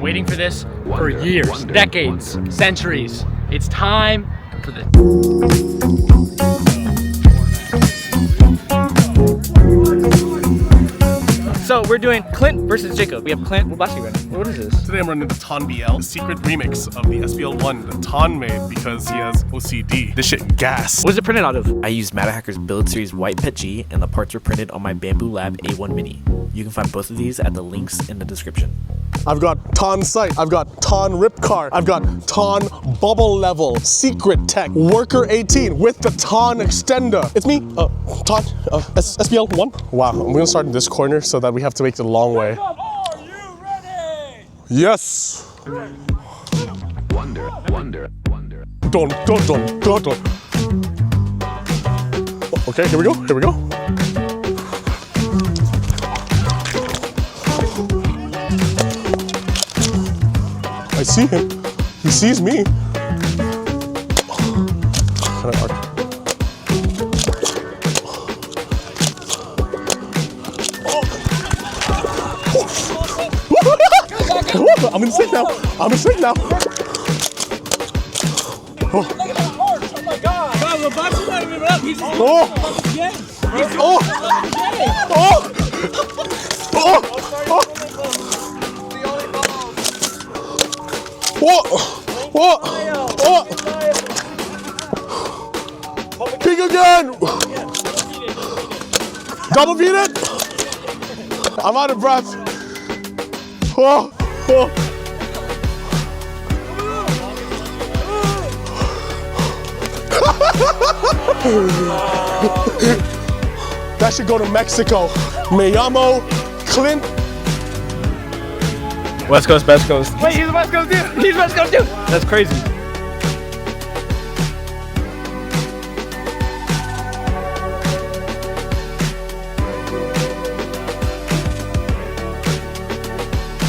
been waiting for this for years, decades, centuries. It's time for the... So we're doing Clint versus Jacob. We have Clint. What blast are you running? What is this? Today I'm running the Ton BL, the secret remix of the SBL1 that Ton made because he has OCD. This shit gas. What is it printed out of? I used MatterHackers Build Series White PETG, and the parts were printed on my Bambu Lab A1 Mini. You can find both of these at the links in the description. I've got Ton sight, I've got Ton rip car, I've got Ton bubble level, secret tech, worker 18 with the Ton extender. It's me, Ton, SBL1. Wow, I'm gonna start in this corner so that we have to make it a long way. Are you ready? Yes! Wonder. Dun. Okay, here we go. I see him. He sees me. I'm in sync now. Look at that arch. Oh my god. God, we're about to let him up. He's just Kick again! Double beat it! I'm out of breath. That should go to Mexico. Me llamo Clint. West Coast, best coast. Wait, he's the West Coast dude. He's West Coast dude. That's crazy.